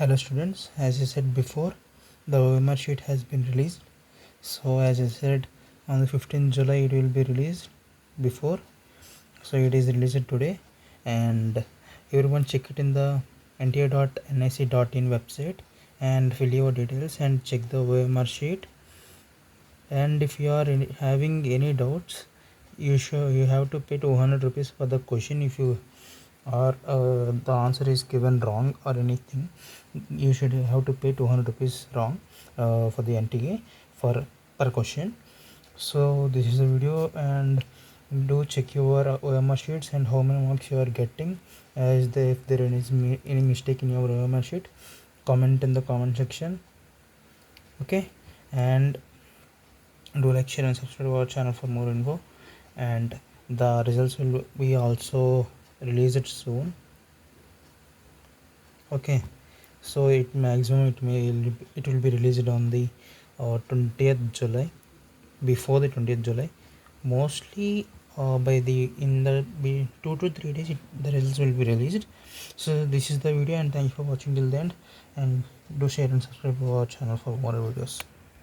Hello students, as I said before, the OMR sheet has been released. So as I said, on the 15th July it will be released before. So it is released today, and everyone check it in the nta.nic.in website and fill your details and check the OMR sheet. And if you are having any doubts, you have to pay 200 rupees for the question. If you or the answer is given wrong or anything, you should have to pay 200 rupees wrong for the NTA for per question. So this is a video, and do check your OMR sheets and how many marks you are getting. If there is any mistake in your OMR sheet, comment in the comment section. Okay, and do like, share and subscribe to our channel for more info, and the results will be also released soon. Okay, so it will be released on the 20th July, before the 20th July, mostly by the in the 2 to 3 days the results will be released. So this is the video, and thank you for watching till the end, and do share and subscribe to our channel for more videos.